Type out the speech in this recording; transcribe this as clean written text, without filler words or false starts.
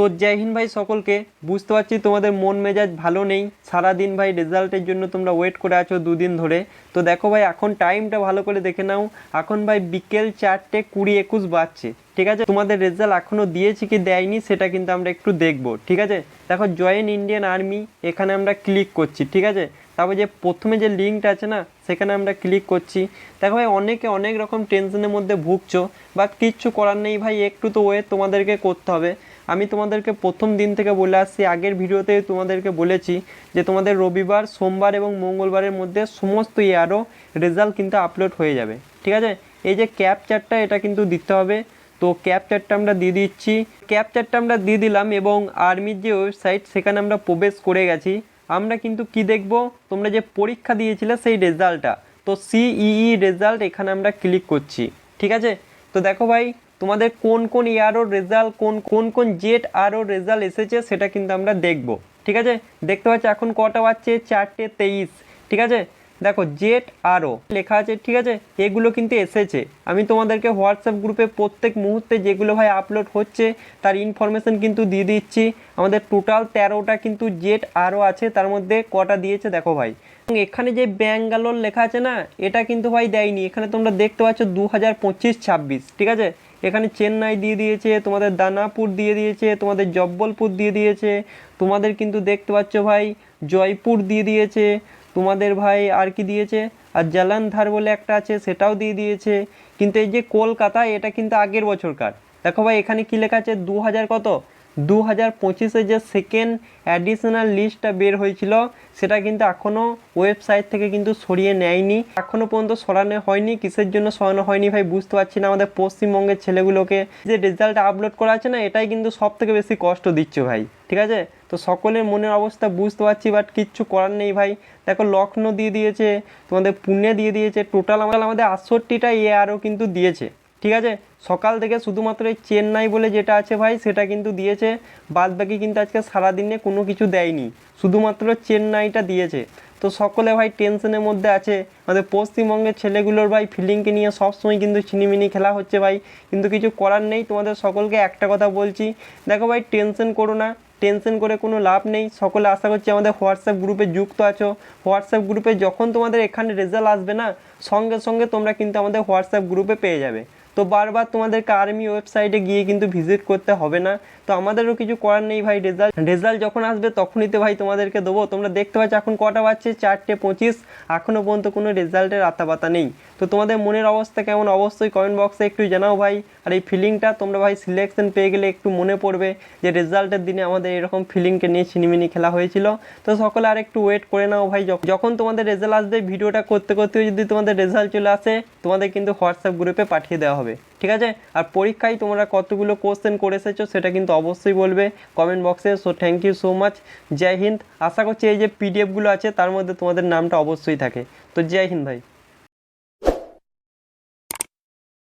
তো জয় হিন্দ ভাই সকলকে। বুঝতে পারছি তোমাদের মন মেজাজ ভালো নেই, সারাদিন ভাই রেজাল্টের জন্য তোমরা ওয়েট করে আছো দুদিন ধরে। তো দেখো ভাই এখন টাইমটা ভালো করে দেখে নাও, এখন ভাই বিকেল 4:20-21 বাজছে। ঠিক আছে, তোমাদের রেজাল্ট এখনও দিয়েছে কি দেয়নি সেটা কিন্তু আমরা একটু দেখবো। ঠিক আছে, দেখো জয়েন ইন্ডিয়ান আর্মি, এখানে আমরা ক্লিক করছি। ঠিক আছে, তারপর যে প্রথমে যে লিঙ্কটা আছে না সেখানে আমরা ক্লিক করছি। দেখো ভাই অনেকে অনেক রকম টেনশনের মধ্যে ভুগছো, বাট কিচ্ছু করার নেই ভাই, একটু তো ওয়েট তোমাদেরকে করতে হবে। আমি তোমাদেরকে প্রথম দিন থেকে বলে আসছি, আগের ভিডিওতে তোমাদেরকে বলেছি যে তোমাদের রবিবার, সোমবার এবং মঙ্গলবারের মধ্যে সমস্ত ইয়ারও রেজাল্ট কিন্তু আপলোড হয়ে যাবে। ঠিক আছে, এই যে ক্যাপচারটা এটা কিন্তু দিতে হবে। তো ক্যাপচারটা আমরা দিয়ে দিচ্ছি, ক্যাপচারটা আমরা দিয়ে দিলাম এবং আর্মির যে ওয়েবসাইট সেখানে আমরা প্রবেশ করে গেছি। আমরা কিন্তু কি দেখব, তোমরা যে পরীক্ষা দিয়েছিলে সেই রেজাল্টটা, তো সিইই রেজাল্ট এখানে আমরা ক্লিক করছি। ঠিক আছে, তো দেখো ভাই তোমাদের কোন কোন ইয়ারও রেজাল্ট, কোন কোন জেট আরও রেজাল্ট এসেছে সেটা কিন্তু আমরা দেখব। ঠিক আছে, দেখতে পাচ্ছি এখন কটা বাজছে, 4:23। ঠিক আছে, দেখো জেট আরও লেখা আছে। ঠিক আছে, এগুলো কিন্তু এসেছে। আমি তোমাদেরকে হোয়াটসঅ্যাপ গ্রুপে প্রত্যেক মুহূর্তে যেগুলো ভাই আপলোড হচ্ছে তার ইনফরমেশান কিন্তু দিয়ে দিচ্ছি। আমাদের টোটাল 13টা কিন্তু জেট আরও আছে, তার মধ্যে কটা দিয়েছে দেখো ভাই। এবং এখানে যে ব্যাঙ্গালোর লেখা আছে না, এটা কিন্তু ভাই দেয়নি। এখানে তোমরা দেখতে পাচ্ছ 2025-26। ঠিক আছে, এখানে চেন্নাই দিয়ে দিয়েছে, তোমাদের দানাপুর দিয়ে দিয়েছে, তোমাদের জব্বলপুর দিয়ে দিয়েছে, তোমাদের কিন্তু দেখতে পাচ্ছ ভাই জয়পুর দিয়ে দিয়েছে, তোমাদের ভাই আর কি দিয়েছে, আর জালানধার বলে একটা আছে সেটাও দিয়ে দিয়েছে। কিন্তু এই যে কলকাতা, এটা কিন্তু আগের বছরকার। দেখো ভাই এখানে কি লেখা আছে, 2025-এ যে সেকেন্ড অ্যাডিশনাল লিস্টটা বের হয়েছিল সেটা কিন্তু এখনও ওয়েবসাইট থেকে কিন্তু সরিয়ে নেয়নি, এখনও পর্যন্ত সরানো হয়নি। কিসের জন্য সরানো হয়নি ভাই বুঝতে পারছি না। আমাদের পশ্চিমবঙ্গের ছেলেগুলোকে যে রেজাল্ট আপলোড করা আছে না, এটাই কিন্তু সব থেকে বেশি কষ্ট দিচ্ছে ভাই। ঠিক আছে, তো সকলের মনের অবস্থা বুঝতে পারছি, বাট কিচ্ছু করার নেই ভাই। দেখো লখনৌ দিয়ে দিয়েছে, তোমাদের পুনে দিয়ে দিয়েছে, টোটাল আমাদের 68টা আরও কিন্তু দিয়েছে। ঠিক আছে, সকাল থেকে শুধুমাত্র এই চেন্নাই বলে যেটা আছে ভাই সেটা কিন্তু দিয়েছে, বাদ বাকি কিন্তু আজকে সারাদিনে কোনো কিছু দেয়নি, শুধুমাত্র চেন্নাইটা দিয়েছে। তো সকলে ভাই টেনশনের মধ্যে আছে। আমাদের পশ্চিমবঙ্গের ছেলেগুলোর ভাই ফিলিংকে নিয়ে সবসময় কিন্তু ছিনিমিনি খেলা হচ্ছে ভাই, কিন্তু কিছু করার নেই। তোমাদের সকলকে একটা কথা বলছি, দেখো ভাই টেনশন করো না, টেনশন করে কোনো লাভ নেই। সকলে আশা করছি আমাদের হোয়াটসঅ্যাপ গ্রুপে যুক্ত আছো। হোয়াটসঅ্যাপ গ্রুপে যখন তোমাদের এখানে রেজাল্ট আসবে না, সঙ্গে সঙ্গে তোমরা কিন্তু আমাদের হোয়াটসঅ্যাপ গ্রুপে পেয়ে যাবে। তো বারবার তোমাদেরকে আর্মি ওয়েবসাইটে গিয়ে কিন্তু ভিজিট করতে হবে না। তো আমাদেরও কিছু করার নেই ভাই, রেজাল্ট যখন আসবে তখনই তো ভাই তোমাদেরকে দেবো। তোমরা দেখতে পাচ্ছ এখন কটা বাজছে, 4:25, এখনও পর্যন্ত কোনো রেজাল্টের আতাপাতা নেই। তো তোমাদের মনের অবস্থা কেমন অবশ্যই কমেন্ট বক্সে একটু জানাও ভাই। আর এই ফিলিংটা তোমরা ভাই সিলেকশন পেয়ে গেলে একটু মনে পড়বে যে রেজাল্টের দিনে আমাদের এরকম ফিলিংকে নিয়ে ছিনিমিনি খেলা হয়েছিল। তো সকলে আর একটু ওয়েট করে নাও ভাই, যখন তোমাদের রেজাল্ট আসবে ভিডিওটা করতে করতে যদি তোমাদের রেজাল্ট চলে আসে তোমাদের কিন্তু হোয়াটসঅ্যাপ গ্রুপে পাঠিয়ে দেওয়া হবে। ঠিক আছে, আর পরীক্ষায় তোমরা কতগুলো কোশ্চেন করে এসেছো সেটা কিন্তু অবশ্যই বলবে কমেন্ট বক্সে। So thank you so much, জয় হিন্দ। আশা করছি এই যে পিডিএফগুলো আছে তার মধ্যে তোমাদের নামটা অবশ্যই থাকে। তো জয় হিন্দ ভাই।